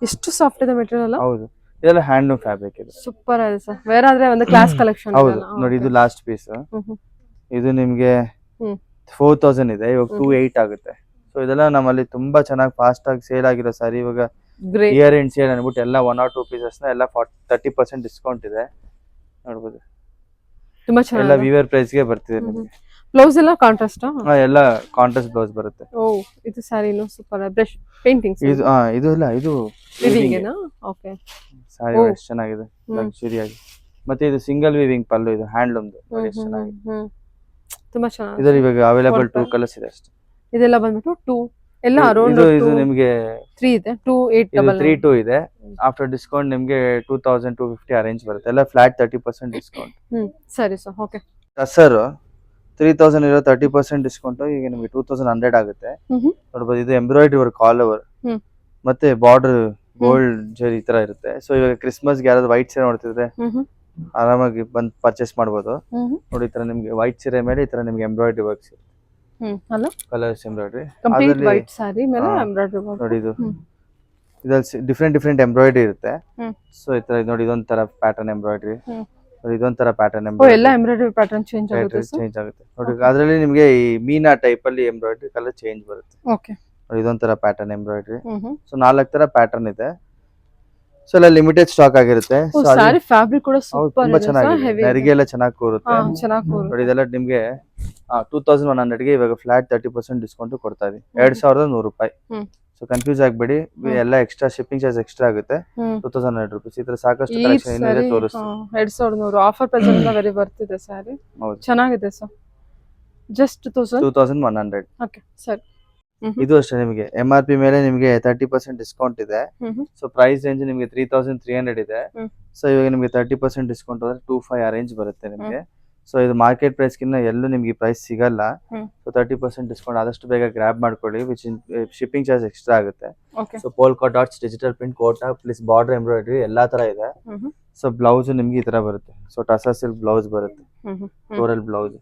ಎಷ್ಟು ಸಾಫ್ಟ್ ಇದೆ ಮೆಟೀರಿಯಲ್. ಹೌದು, ಇದೆಲ್ಲ ಹ್ಯಾಂಡ್ಲೂಮ್ ಫ್ಯಾಬ್ರಿಕ್ ಇದು. ಸೂಪರ್ ಆಗಿದೆ ಸರ್. ಬೇರೆ ಆದ್ರೆ ಒಂದು ಕ್ಲಾಸ್ ಕಲೆಕ್ಷನ್. ಹೌದು ನೋಡಿ, ಇದು ಲಾಸ್ಟ್ ಪೀಸ್. ಇದು ನಿಮ್ಗೆ 4000 ಇದೆ. ಇವಾಗ 28 ಆಗುತ್ತೆ. ಸೊ ಇದೆಲ್ಲ ನಮ್ಮಲ್ಲಿ ತುಂಬಾ ಚೆನ್ನಾಗಿ ಫಾಸ್ಟ್ ಆಗಿ ಸೇಲ್ ಆಗಿರೋ ಸಾರಿ. ಇವಾಗ ಇಯರ್ ಎಂಡ್ ಸೇಲ್ ಅನ್ಬಿಟ್ಟು ಎಲ್ಲ 1 or 2 ಪೀಸಸ್ ನ ಎಲ್ಲ 30% ಡಿಸ್ಕೌಂಟ್ ಇದೆ. ನೋಡ್ಬೋದು ತುಂಬಾ ಚೆನ್ನಾಗಿ. ಎಲ್ಲ ವಿವರ್ ಪ್ರೈಸ್ ಗೆ ಬರ್ತಿದೆ ನಿಮಗೆ. ಬ್ಲೌಸ್ ಎಲ್ಲ ಕಾಂಟ್ರಾಸ್ಟ್. ಎಲ್ಲ ಕಾಂಟ್ರಾಸ್ಟ್ ಬ್ಲೌಸ್ ಬರುತ್ತೆ. ಓ, ಇದು ಸಾರಿನು ಸೂಪರ್. Brush paintings. ಇದು ಇಲ್ಲ, ಇದು ವಿವಿಂಗ್ ಏನಾ? ಓಕೆ. ಸಾರಿ ಎಷ್ಟು ಚೆನ್ನಾಗಿದೆ, ಲಕ್ಸುರಿ ಆಗಿ. ಮತ್ತೆ ಇದು ಸಿಂಗಲ್ ವಿವಿಂಗ್ ಪಲ್ಲು. ಇದು ಹ್ಯಾಂಡ್ಲೂಮ್ ನೋಡಿ ಎಷ್ಟು ಚೆನ್ನಾಗಿದೆ. ತುಂಬಾ ಚೆನ್ನಾಗಿದೆ. ಇದರಲ್ಲಿ ಇವಾಗ ಅವೈಲೇಬಲ್ 2 ಕಲರ್ಸ್ ಇದೆ ಅಷ್ಟೇ. ಇದೆಲ್ಲ ಬಂದ್ಬಿಟ್ಟು 2 ಎಲ್ಲ ಅರೌಂಡ್ ಇದು ನಿಮಗೆ 3 ಇದೆ. 2888 32 ಇದೆ. ಆಫ್ಟರ್ ಡಿಸ್ಕೌಂಟ್ ನಿಮಗೆ 2250 ಆ ರೇಂಜ್ ಬರುತ್ತೆ. ಎಲ್ಲ ಫ್ಲಾಟ್ 30% ಡಿಸ್ಕೌಂಟ್. ಸರಿ ಸರ್. ಓಕೆ. ಟಸರ್ 3000 ಇರೋ 30% ಡಿಸ್ಕೌಂಟ್ ಈಗ ನಿಮಗೆ 2100 ಆಗುತ್ತೆ. ನೋಡ್ಬೋದು. ಇದು ಎಂಬ್ರಾಯ್ಡ್ರಿ ವರ್ಕ್ ಆಲ್ ಓವರ್ ಮತ್ತೆ ಬಾರ್ಡರ್ ಗೋಲ್ಡ್ ಜರಿ ಈ ತರ ಇರುತ್ತೆ. ಸೊ ಇವಾಗ ಕ್ರಿಸ್ಮಸ್ಗೆ ಯಾರಾದ್ರು ವೈಟ್ ಸೀರೆ ನೋಡ್ತಿದ್ರೆ ಆರಾಮಾಗಿ ಬಂದು ಪರ್ಚೇಸ್ ಮಾಡ್ಬೋದು. ನೋಡಿ ಈ ತರ ನಿಮ್ಗೆ ವೈಟ್ ಸೀರೆ ಮೇಲೆ ಈ ತರ ನಿಮ್ಗೆ embroidery works colours embroidery complete white sari ಮೇಲೆ ಎಂಬ್ರಾಯ್ಡ್ರಿ ವರ್ಕ್ ನೋಡಿ. ಇದ್ರಲ್ಲಿ ಡಿಫ್ರೆಂಟ್ ಎಂಬ್ರಾಯ್ಡ್ರಿ ಇರುತ್ತೆ. ಸೊ ಈ ತರ ನೋಡಿ, ಇದೊಂಥರ ಪ್ಯಾಟರ್ನ್ ಎಂಬ್ರಾಯ್ಡ್ರಿ, ಇದೊಂಥರ ಪ್ಯಾಟರ್ನ್ ಎಂಬ್ರಾಯ್ಡ್ರಿ. ಎಲ್ಲ ಎಂಬ್ರಾಯ್ಡ್ರಿ ಪ್ಯಾಟರ್ನ್ ಚೇಂಜ್ ಆಗುತ್ತೆ ನೋಡಿ. ಅದರಲ್ಲಿ ನಿಮಗೆ ಈ ಮೀನಾ ಟೈಪ್ ಅಲ್ಲಿ ಎಂಬ್ರಾಯ್ಡ್ರಿ ಕಲರ್ ಚೇಂಜ್ ಬರುತ್ತೆ. ಓಕೆ. ನೋಡಿ ಇದೊಂಥರ ಪ್ಯಾಟರ್ನ್ ಎಂಬ್ರಾಯ್ಡ್ರಿ. ಸೊ 4 ತರ ಪ್ಯಾಟರ್ನ್ ಇದೆ. ಸೊ ಎಲ್ಲ ಲಿಮಿಟೆಡ್ ಸ್ಟಾಕ್ ಆಗಿರುತ್ತೆ. ಸಾರಿ ಫ್ಯಾಬ್ರಿಕ್ ಕೂಡ ಸೂಪರ್ ತುಂಬಾ ಚೆನ್ನಾಗಿದೆ. ನೆರಿಗೆ ಎಲ್ಲ ಚೆನ್ನಾಗಿ ಕೂರುತ್ತೆ. ಚೆನ್ನಾಗಿ ನೋಡಿ ಇದೆಲ್ಲ ನಿಮ್ಗೆ 2100 ಗೆ ಇವಾಗ ಫ್ಲಾಟ್ 30% ಡಿಸ್ಕೌಂಟ್ ಕೊಡ್ತಾ ಇದೀವಿ. 2100 ರೂಪಾಯಿ. ಸೊ ಕನ್ಫ್ಯೂಸ್ ಆಗಬೇಡಿ, ಎಲ್ಲ ಎಕ್ಸ್ಟ್ರಾ ಶಿಪ್ಪಿಂಗ್ ಚಾರ್ಜ್ ಎಕ್ಸ್ಟ್ರಾ ಆಗುತ್ತೆ. 2100 ರೂಪೀಸ್. ಈ ತರ ಸಾಕಷ್ಟು ಕಲೆಕ್ಷನ್ ಏನಿದೆ ತೋರಿಸ್ತೀನಿ. 2100 ಆಫರ್ ಪ್ರೈಸ್ ಇಂದ ವೆರಿ ಬರ್ತಿದೆ ಸಾರಿ. ಚೆನ್ನಾಗಿದೆ ಸರ್. ಜಸ್ಟ್ 2100. ಓಕೆ ಸರಿ. ಇದು ಅಷ್ಟೇ ನಿಮಗೆ MRP ಮೇಲೆ ನಿಮಗೆ 30% ಡಿಸ್ಕೌಂಟ್ ಇದೆ. ಸೊ ಪ್ರೈಸ್ ರೇಂಜ್ ನಿಮಗೆ 3300 ಇದೆ. ಸೊ ಇವಾಗ ನಿಮಗೆ 30% ಡಿಸ್ಕೌಂಟ್ ಅಂದ್ರೆ 25 ಆ ರೇಂಜ್ ಬರುತ್ತೆ ನಿಮಗೆ. ಸೊ ಇದು ಮಾರ್ಕೆಟ್ ಪ್ರೈಸ್ ಗಿನ್ನ ಎಲ್ಲೂ ನಿಮಗೆ ಪ್ರೈಸ್ ಸಿಗಲ್ಲ. ಸೊ 30% ಡಿಸ್ಕೌಂಟ್ ಆದಷ್ಟು ಬೇಗ ಗ್ರಾಬ್ ಮಾಡ್ಕೊಳ್ಳಿ. ವಿಚ್ ಶಿಪ್ಪಿಂಗ್ ಚಾರ್ಜ್ ಎಕ್ಸ್ಟ್ರಾ ಆಗುತ್ತೆ. So polka dots, digital print, Kota plus border embroidery ಎಲ್ಲಾ ತರ ಇದೆ. ಸೊ ಬ್ಲೌಸ್ ನಿಮ್ಗೆ ಈ ತರ ಬರುತ್ತೆ. ಸೊ ಟಸಾ ಸಿಲ್ಕ್ ಬ್ಲೌಸ್ ಬರುತ್ತೆ, ಫ್ಲೋರಲ್ ಬ್ಲೌಸ್.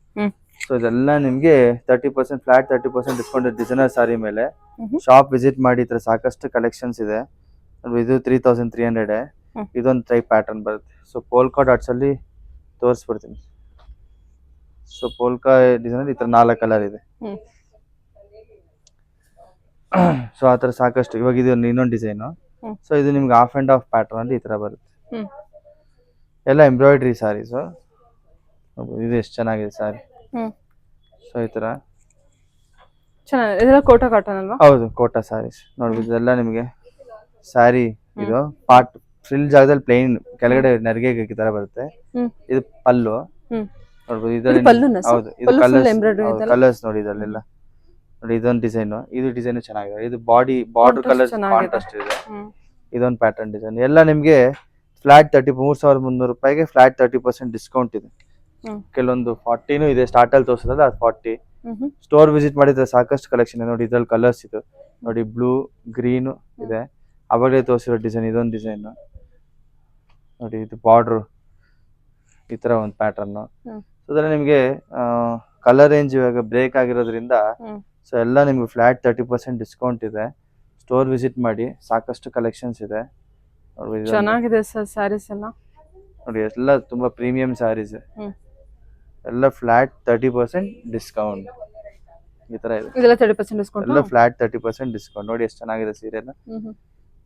ಸೊ ಇದೆಲ್ಲ ನಿಮ್ಗೆ 30% ಫ್ಲಾಟ್ 30% ಡಿಸ್ಕೌಂಟ್ ಡಿಸೈನರ್ ಸಾರಿ ಮೇಲೆ. ಶಾಪ್ ವಿಸಿಟ್ ಮಾಡಿ. ಈ ತರ ಸಾಕಷ್ಟು ಕಲೆಕ್ಷನ್ಸ್ ಇದೆ. ಇದು 3300. ಇದೊಂದು ಟೈಪ್ ಪ್ಯಾಟರ್ನ್ ಬರುತ್ತೆ. ಸೊ ಪೋಲ್ಕಾ ಡಾಟ್ಸ್ ಅಲ್ಲಿ ತೋರಿಸ್ಬಿಡ್ತೀನಿ. ಸೊ ಪೋಲ್ಕಾ ಡಿಸೈನ್ ಈ ತರ 4 ಕಲರ್ ಇದೆ. ಸೊ ಆ ತರ ಸಾಕಷ್ಟು. ಇವಾಗ ಇದು ಇನ್ನೊಂದು ಡಿಸೈನ್. ಸೊ ಇದು ನಿಮ್ಗೆ ಆಫ್ ಅಂಡ್ ಆಫ್ ಪ್ಯಾಟರ್ನ್ ಅಲ್ಲಿ ಈ ತರ ಬರುತ್ತೆ. ಎಲ್ಲ ಎಂಬ್ರಾಯ್ಡ್ರಿ ಸಾರೀಸ್. ಇದು ಎಷ್ಟು ಚೆನ್ನಾಗಿದೆ ಸಾರಿ. ಸೊ ಈ ತರ ಚೆನ್ನಾಗಿದೆ. ಇದೆಲ್ಲ ಕೋಟಾ ಕಾಟನ್ ಅಲ್ವಾ? ಹೌದು, ಕೋಟಾ ಸಾರೀಸ್. ನೋಡ್ಬೋದು ಇದೆಲ್ಲ ನಿಮಗೆ ಸಾರಿ. ಇದು ಪಾರ್ಟ್ ಫ್ರಿಲ್ ಜಾಗದಲ್ಲಿ ಪ್ಲೇನ್, ಕೆಳಗಡೆ ನೆರಿಗೆ ಈ ತರ ಬರುತ್ತೆ. ಇದು ಪಲ್ಲು ನೋಡ್ಬೋದು. ಇದರಲ್ಲಿ ಹೌದು, ಇದು ಕಲರ್ಸ್ ನೋಡಿ. ಇದರಲ್ಲೆಲ್ಲ ನೋಡಿ ಇದೊಂದು ಡಿಸೈನ್. ಇದು ಡಿಸೈನ್ ಚೆನ್ನಾಗಿದೆ. ಇದು ಬಾರ್ಡರ್ ಕಲರ್ ಕಾಂಟ್ರಾಸ್ಟ್ ಇದೆ. ಇದೊಂದು ಪ್ಯಾಟರ್ನ್ ಡಿಸೈನ್. ಎಲ್ಲ ನಿಮ್ಗೆ ಫ್ಲಾಟ್ 33,300 ರೂಪಾಯಿಗೆ ಫ್ಲಾಟ್ 30% ಡಿಸ್ಕೌಂಟ್ ಇದೆ. ಕೆಲವೊಂದು 40 ಇದೆ. ಸ್ಟಾರ್ಟ್ ಅಲ್ಲಿ ತೋರಿಸೋದಲ್ಲ ಅದು 40. ಸ್ಟೋರ್ ವಿಸಿಟ್ ಮಾಡಿದ್ರೆ ಸಾಕಷ್ಟು ಕಲೆಕ್ಷನ್ ಇದೆ ನೋಡಿ. ಇದ್ರಲ್ಲಿ ಕಲರ್ಸ್ ಇದು ನೋಡಿ, ಬ್ಲೂ, ಗ್ರೀನ್ ಇದೆ. ಅವಾಗಲೇ ತೋರಿಸಿರೋ ಡಿಸೈನ್ ಇದೊಂದು ಡಿಸೈನ್ ನೋಡಿ. ಇದು ಬಾರ್ಡರ್ ಈ ತರ ಒಂದು ಪ್ಯಾಟರ್ನ್. ಅದ್ರಲ್ಲಿ ನಿಮ್ಗೆ ಕಲರ್ ರೇಂಜ್ ಇವಾಗ ಬ್ರೇಕ್ ಆಗಿರೋದ್ರಿಂದ ಸೊ ಎಲ್ಲ ನಿಮ್ಗೆ ಫ್ಲಾಟ್ 30% ಡಿಸ್ಕೌಂಟ್ ಇದೆ. ಸ್ಟೋರ್ ವಿಸಿಟ್ ಮಾಡಿ, ಸಾಕಷ್ಟು ಕಲೆಕ್ಷನ್ಸ್ ಇದೆ. ಚೆನ್ನಾಗಿದೆ ಸರ್ ಸ್ಯಾರೀಸ್ ಎಲ್ಲ ನೋಡಿ, ಎಲ್ಲ ತುಂಬಾ ಪ್ರೀಮಿಯಂ ಸ್ಯಾರೀಸ್, ಎಲ್ಲ ಫ್ಲಾಟ್ 30% ಡಿಸ್ಕೌಂಟ್ ಈ ತರ ಇದೆ. ಇದೆಲ್ಲ 30% ಡಿಸ್ಕೌಂಟ್, ಎಲ್ಲ ಫ್ಲಾಟ್ 30% ಡಿಸ್ಕೌಂಟ್. ನೋಡಿ ಎಷ್ಟು ಚೆನ್ನಾಗಿದೆ ಸೀರೆ ಎಲ್ಲ.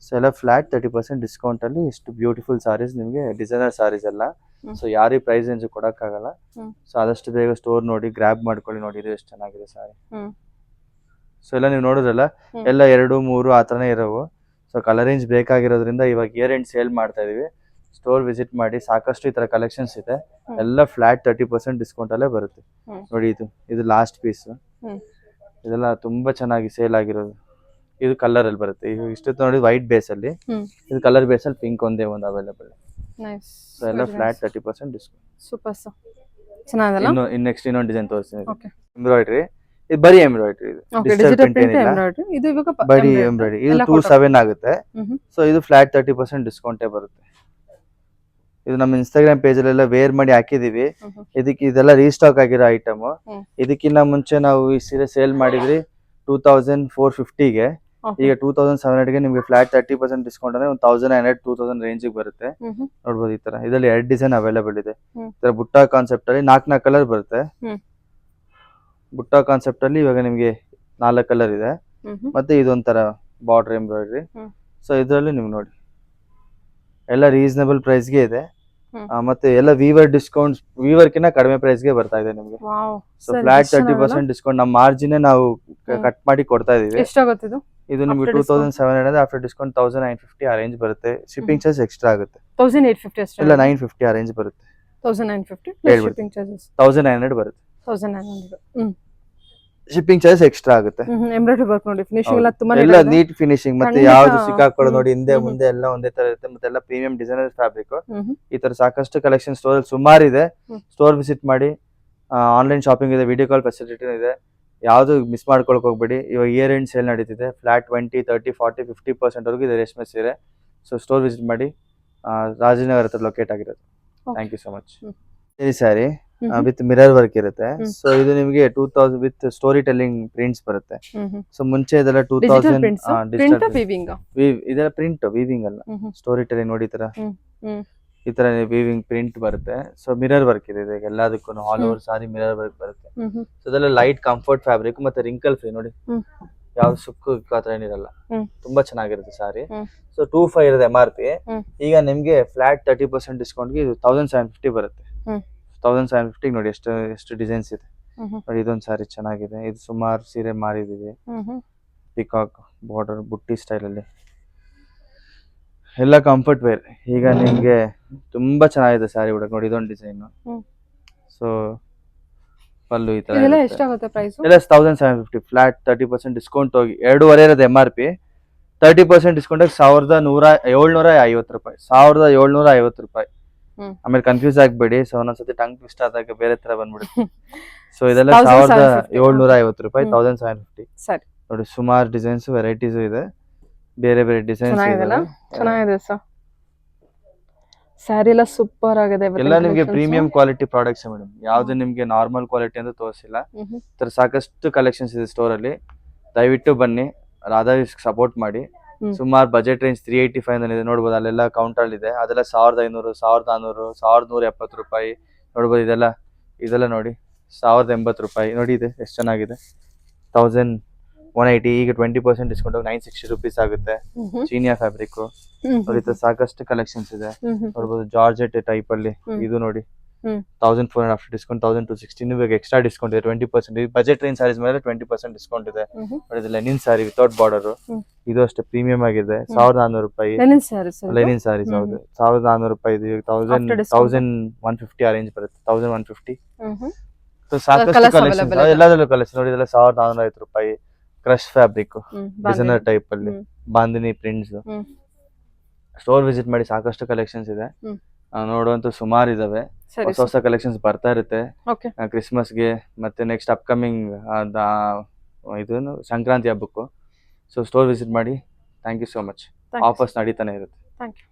ಸೊ ಎಲ್ಲ ಫ್ಲಾಟ್ 30% ಡಿಸ್ಕೌಂಟ್ ಅಲ್ಲಿ ಇಷ್ಟು ಬ್ಯೂಟಿಫುಲ್ ಸಾರೀಸ್ ನಿಮ್ಗೆ, ಡಿಸೈನರ್ ಸಾರೀಸ್ ಎಲ್ಲ. ಸೊ ಯಾರಿಗೆ ಪ್ರೈಸ್ ರೇಂಜ್ ಕೊಡಕ್ಕಾಗಲ್ಲ. ಸೊ ಆದಷ್ಟು ಬೇಗ ಸ್ಟೋರ್ ನೋಡಿ ಗ್ರಾಬ್ ಮಾಡ್ಕೊಳ್ಳಿ. ನೋಡಿ ಇದು ಎಷ್ಟು ಚೆನ್ನಾಗಿದೆ ಸಾರಿ. ಸೊ ಎಲ್ಲ ನೀವು ನೋಡಿದ್ರಲ್ಲ, ಎಲ್ಲ 2, 3 ಆ ತರನೇ ಇರೋವು. ಸೊ ಕಲರ್ ರೇಂಜ್ ಬೇಕಾಗಿರೋದ್ರಿಂದ ಇವಾಗ ಇಯರ್ ಎಂಡ್ ಸೇಲ್ ಮಾಡ್ತಾ ಇದೀವಿ. ಸ್ಟೋರ್ ವಿಸಿಟ್ ಮಾಡಿ, ಸಾಕಷ್ಟು ಈ ತರ ಕಲೆಕ್ಷನ್ಸ್ ಇದೆ. ಎಲ್ಲ ಫ್ಲಾಟ್ 30% ಡಿಸ್ಕೌಂಟ್ ಅಲ್ಲೇ ಬರುತ್ತೆ. ನೋಡಿ ಇದು ಲಾಸ್ಟ್ ಪೀಸ್. ಇದೆಲ್ಲ ತುಂಬಾ ಚೆನ್ನಾಗಿ ಸೇಲ್ ಆಗಿರೋದು. ಇದು ಕಲರ್ ಅಲ್ಲಿ ಬರುತ್ತೆ. ಈಗ ಇಷ್ಟು ನೋಡಿ ವೈಟ್ ಬೇಸ್ ಅಲ್ಲಿ, ಇದು ಕಲರ್ ಬೇಸ್ ಅಲ್ಲಿ ಪಿಂಕ್ ಒಂದೇ ಒಂದು ಅವೈಲೇಬಲ್. ಸೊ ಎಲ್ಲ ಫ್ಲಾಟ್ 30% ಡಿಸ್ಕೌಂಟ್. ಸೂಪರ್ ಸರ್, ಚೆನ್ನಾಗಲ್ಲ. ಇನ್ನು ನೆಕ್ಸ್ಟ್ ಇನ್ನೊಂದು ಡಿಸೈನ್ ತೋರಿಸ್ತೀನಿ. ಎಂಬ್ರಾಯ್ಡ್ರಿ, ಇದು ಬರೀ ಎಂಬ್ರಾಯ್ಡ್ರಿ, ಇದು ಡಿಜಿಟಲ್ ಪ್ರಿಂಟ್ ಏನಿಲ್ಲ, ಇದು ಇವಾಗ ಬರೀ ಎಂಬ್ರಾಯ್ಡ್ರಿ. ಇದು 27 ಆಗುತ್ತೆ. ಸೊ ಇದು ಫ್ಲಾಟ್ 30% ಡಿಸ್ಕೌಂಟೇ ಬರುತ್ತೆ. ಇದು ನಮ್ಮ ಇನ್ಸ್ಟಾಗ್ರಾಮ್ ಪೇಜ್ ಅಲ್ಲೆಲ್ಲ ವೇರ್ ಮಾಡಿ ಹಾಕಿದೀವಿ. ಇದೆಲ್ಲ ರೀಸ್ಟಾಕ್ ಆಗಿರೋ ಐಟಮ್. ಇದಕ್ಕಿಂತ ಮುಂಚೆ ನಾವು ಈ ಸೀರೆ ಸೇಲ್ ಮಾಡಿದ್ರಿ 2450ಗೆ. ಈಗ 2700ಗೆ ನಿಮ್ಗೆ ಫ್ಲಾಟ್ 30% ಡಿಸ್ಕೌಂಟ್ ಅಂದ್ರೆ 1900 2000 ರೇಂಜ್ ಬರುತ್ತೆ. ನೋಡ್ಬೋದು ಈ ತರ. ಇದರಲ್ಲಿ 2 ಡಿಸೈನ್ ಅವೈಲೇಬಲ್ ಇದೆ. ಈ ತರ ಬುಟ್ಟ ಕಾನ್ಸೆಪ್ಟ್ ಅಲ್ಲಿ 4 ಕಲರ್ ಬರುತ್ತೆ. ಬುಟ್ಟ ಕಾನ್ಸೆಪ್ಟ್ ಅಲ್ಲಿ ಇವಾಗ ನಿಮ್ಗೆ 4 ಕಲರ್ ಇದೆ. ಮತ್ತೆ ಇದೊಂಥರ ಬಾರ್ಡರ್ ಎಂಬ್ರಾಯ್ಡ್ರಿ. ಸೊ ಇದರಲ್ಲಿ ನೀವು ನೋಡಿ ಎಲ್ಲ ರೀಸನಬಲ್ ಪ್ರೈಸ್ಗೆ ಇದೆ. ಮತ್ತೆ ಎಲ್ಲ ವೀವರ್ ಡಿಸ್ಕೌಂಟ್, ವೀವರ್ ಕಿನ್ನ ಕಡಿಮೆ ಪ್ರೈಸ್ಗೆ ಬರ್ತಾ ಇದೆ ನಿಮ್ಗೆ. So flat 30% discount. ನಮ್ಮ ಮಾರ್ಜಿನ್ ನಾವು ಕಟ್ ಮಾಡಿ ಕೊಡ್ತಾ ಇದೀವಿ. ಎಷ್ಟಾಗುತ್ತೆ ಇದು? ಇದು ನಿಮ್ಗೆ 2700 ಆಫ್ಟರ್ ಡಿಸ್ಕೌಂಟ್ 1950 ಆ ರೇಂಜ್ ಬರುತ್ತೆ. ಶಿಪ್ಪಿಂಗ್ ಚಾರ್ಜ್ ಎಕ್ಸ್ಟ್ರಾ ಆಗುತ್ತೆ. 1850 ಅಷ್ಟೇ? ಇಲ್ಲ 950 ಆ ರೇಂಜ್ ಬರುತ್ತೆ. 1950 ಶಿಪ್ಪಿಂಗ್ ಚಾರ್ಜಸ್ 1900 ಬರುತ್ತೆ. 1900 ಶಿಪ್ಪಿಂಗ್ ಚಾರ್ಜ್ ಎಕ್ಸ್ಟ್ರಾ ಆಗುತ್ತೆ. ಎಂಬ್ರಾಯ್ಡರಿ ವರ್ಕ್ ನೋಡಿ, ಫಿನಿಶಿಂಗ್ ಎಲ್ಲ ತುಂಬಾ ಎಲ್ಲ ನೀಟ್ ಫಿನಿಶಿಂಗ್. ಮತ್ತೆ ಯಾವ್ದು ಸಿಕ್ಕಾಕೊಳ್ಳೋದು ನೋಡಿ, ಹಿಂದೆ ಮುಂದೆ ಎಲ್ಲ ಒಂದೇ ತರ ಇರುತ್ತೆ. ಮತ್ತೆ ಎಲ್ಲ ಪ್ರೀಮಿಯಂ ಡಿಸೈನರ್ ಫ್ಯಾಬ್ರಿಕ್. ಈ ತರ ಸಾಕಷ್ಟು ಕಲೆಕ್ಷನ್ ಸ್ಟೋರ್ ಅಲ್ಲಿ ಸುಮಾರು ಇದೆ. ಸ್ಟೋರ್ ವಿಸಿಟ್ ಮಾಡಿ. ಆನ್ಲೈನ್ ಶಾಪಿಂಗ್ ಇದೆ, ವಿಡಿಯೋ ಕಾಲ್ ಫೆಸಿಲಿಟಿ ಇದೆ. ಯಾವ್ದು ಮಿಸ್ ಮಾಡ್ಕೊಳಕ್ ಹೋಗ್ಬೇಡಿ. ಇವಾಗ ಇಯರ್ ಎಂಡ್ ಸೇಲ್ ನಡೀತಿದೆ. ಫ್ಲಾಟ್ 20, 30, 40, 50% ವರೆಗೂ ಇದೆ ರೇಷ್ಮೆ ಸೀರೆ. ಸೊ ಸ್ಟೋರ್ ವಿಸಿಟ್ ಮಾಡಿ. ರಾಜನಗರ ಹತ್ರ ಲೊಕೇಟ್ ಆಗಿರೋದು. Thank you so much. ಈ ಸ್ಯಾರಿ ವಿತ್ ಮಿರರ್ ವರ್ಕ್ ಇರುತ್ತೆ. ಸೊ ಇದು ನಿಮಗೆ 2000 ವಿತ್ ಸ್ಟೋರಿ ಟೆಲ್ಲಿಂಗ್ ಪ್ರಿಂಟ್ಸ್ ಬರುತ್ತೆ. ಸೊ ಮುಂಚೆ ಇದೆಲ್ಲ 2000 ಇದೆಲ್ಲ ಪ್ರಿಂಟ್, ವೀವಿಂಗ್ ಅಲ್ಲ, ಸ್ಟೋರಿ ಟೆಲ್ಲಿಂಗ್. ನೋಡಿ ಈ ತರ ವೀವಿಂಗ್ ಪ್ರಿಂಟ್ ಬರುತ್ತೆ. ಸೊ ಮಿರರ್ ವರ್ಕ್ ಇದೆ ಎಲ್ಲದಕ್ಕೂ. All over sari mirror work ಬರುತ್ತೆ. ಸೊ ಇದೆಲ್ಲ ಲೈಟ್ ಕಂಫರ್ಟ್ ಫ್ಯಾಬ್ರಿಕ್ ಮತ್ತೆ ರಿಂಕಲ್ ಫ್ರೀ. ನೋಡಿ ಯಾವ್ದು ಸುಕ್ಕು ಹತ್ರ ಏನಿರಲ್ಲ, ತುಂಬಾ ಚೆನ್ನಾಗಿರುತ್ತೆ ಸಾರಿ. ಸೊ 2500 ಇರುತ್ತೆ MRP. ಈಗ ನಿಮ್ಗೆ ಫ್ಲಾಟ್ 30% ಡಿಸ್ಕೌಂಟ್ಗೆ ಇದು 1750 ಬರುತ್ತೆ. 1750 ನೋಡಿ ಎಷ್ಟು ಡಿಸೈನ್ಸ್ ಇದೆ. ನೋಡಿ ಇದೊಂದು ಸಾರಿ ಚೆನ್ನಾಗಿದೆ. ಇದು ಸುಮಾರು ಸೀರೆ ಮಾರಿದೀವಿ. ಪಿಕಾಕ್ ಬಾರ್ಡರ್ ಬುಟ್ಟಿ ಸ್ಟೈಲ್ ಅಲ್ಲಿ ಎಲ್ಲ ಕಂಫರ್ಟ್ ವೇರ್. ಈಗ ನಿಮ್ಗೆ ತುಂಬಾ ಚೆನ್ನಾಗಿದೆ ಸ್ಯಾರಿ ಉಡಕ್. ನೋಡಿ ಇದೊಂದು ಡಿಸೈನ್. ಸೊ ಪಲ್ಲು ಈ ತರ ಇದೆಲ್ಲ ಎಷ್ಟಾಗುತ್ತೆ ಪ್ರೈಸ್? ಎಲ್ಲ 1750 ಫ್ಲಾಟ್ 30% ಡಿಸ್ಕೌಂಟ್ ಹೋಗಿ 2.5 ಇರೋದು MRP. 30% ಡಿಸ್ಕೌಂಟ್ 1750 ರೂಪಾಯಿ. 1750 ರೂಪಾಯಿ. ಆಮೇಲೆ ಕನ್ಫ್ಯೂಸ್ ಆಗ್ಬೇಡಿ. ಸೊ ಒಂದೊಂದ್ಸತಿ ಟಂಗ್ ಟ್ವಿಸ್ಟ್ ಆದಾಗ ಬೇರೆ ತರ ಬಂದ್ಬಿಡುತ್ತೆ. ಸೊ ಇದೆಲ್ಲ 1750 ರೂಪಾಯಿ. 1750. ಸರಿ ನೋಡಿ ಸುಮಾರು ಡಿಸೈನ್ಸ್ ವೆರೈಟೀಸ್ ಇದೆ. ಬೇರೆ ಬೇರೆ ಡಿಸೈನ್ಸ್ ಚೆನ್ನಾಗಿದೆ ಸರ್. ಸ್ಯಾರಿ ಎಲ್ಲ ಸೂಪರ್ ಆಗಿದೆ. ಎಲ್ಲ ನಿಮ್ಗೆ ಪ್ರೀಮಿಯಂ ಕ್ವಾಲಿಟಿ ಪ್ರಾಡಕ್ಟ್ಸ್ ಮೇಡಮ್. ಯಾವ್ದು ನಿಮ್ಗೆ ನಾರ್ಮಲ್ ಕ್ವಾಲಿಟಿ ಅಂತ ತೋರಿಸಿಲ್ಲ. ತರ ಸಾಕಷ್ಟು ಕಲೆಕ್ಷನ್ಸ್ ಇದೆ ಸ್ಟೋರ್ ಅಲ್ಲಿ. ದಯವಿಟ್ಟು ಬನ್ನಿ, ರಾಧಾ ಸಪೋರ್ಟ್ ಮಾಡಿ. ಸುಮಾರು ಬಜೆಟ್ ರೇಂಜ್ 385 ಇದೆ. ನೋಡ್ಬೋದು ಅಲ್ಲೆಲ್ಲ ಕೌಂಟರ್ ಇದೆ. ಅದೆಲ್ಲ 1500, 1400, 1170 ರೂಪಾಯಿ. ನೋಡ್ಬೋದು ಇದೆಲ್ಲ ನೋಡಿ 1080 ರೂಪಾಯಿ. ನೋಡಿ ಇದೆ ಎಷ್ಟು ಚೆನ್ನಾಗಿದೆ. 1180. ಈಗ 20% ಡಿಸ್ಕೌಂಟ್ 960 ರೂಪೀಸ್ ಆಗುತ್ತೆ. ಚೀನಿಯಾ ಫ್ಯಾಬ್ರಿಕ್. ನೋಡಿ ಸಾಕಷ್ಟು ಕಲೆಕ್ಷನ್ಸ್ ಇದೆ. ನೋಡ್ಬೋದು ಜಾರ್ಜೆಟ್ ಟೈಪ್ ಅಲ್ಲಿ. ಇದು ನೋಡಿ 1400 ಆಫ್ಟರ್ ಡಿಸ್ಕೌಂಟ್ 1260. ಇವಾಗ ಎಕ್ಸ್ಟ್ರಾ ಡಿಸ್ಕೌಂಟ್ ಇದೆ 20%. ಬಜೆಟ್ ರೇಂಜ್ ಸಾರೀಸ್ ಮೇಲೆ 20% ಡಿಸ್ಕೌಂಟ್ ಇದೆ. ನೋಡಿ ಲೆನಿನ್ ಸಾರಿ ವಿತೌಟ್ ಬಾರ್ಡರ್. ಇದು ಅಷ್ಟೇ ಪ್ರೀಮಿಯಂ ಆಗಿದೆ. 1400 ರೂಪಾಯಿ ಲೆನಿನ್ ಸಾರೀಸ್. ಹೌದು 1400 ರೂಪಾಯಿ. ಇದು 1150 ಆ ರೇಂಜ್ ಬರುತ್ತೆ. 1150. ಸಾಕಷ್ಟು ಕಲೆಕ್ಷನ್ ಎಲ್ಲದರಲ್ಲೂ ಕಲೆಕ್ಷನ್ ನೋಡಿ. ಇದೆಲ್ಲ 1450 ರೂಪಾಯಿ. ಕ್ರಶ್ ಫ್ಯಾಬ್ರಿಕ್ ಡಿಸೈನರ್ ಟೈಪ್ ಅಲ್ಲಿ ಬಾಂದಿನಿ ಪ್ರಿಂಟ್ಸ್. ಸ್ಟೋರ್ ವಿಸಿಟ್ ಮಾಡಿ, ಸಾಕಷ್ಟು ಕಲೆಕ್ಷನ್ಸ್ ಇದೆ. ನೋಡುವಂತ ಸುಮಾರು ಇದಾವೆ. ಸರಿ ಹೊಸ ಹೊಸ ಕಲೆಕ್ಷನ್ಸ್ ಬರ್ತಾ ಇರುತ್ತೆ ಓಕೆ ಕ್ರಿಸ್ಮಸ್ಗೆ ಮತ್ತೆ ನೆಕ್ಸ್ಟ್ ಅಪ್ಕಮಿಂಗ್ ಇದು ಸಂಕ್ರಾಂತಿ ಹಬ್ಬಕ್ಕೂ. ಸೊ ಸ್ಟೋರ್ ವಿಸಿಟ್ ಮಾಡಿ. Thank you so much. Offers ನಡೀತಾನೆ ಇರುತ್ತೆ. Thank you.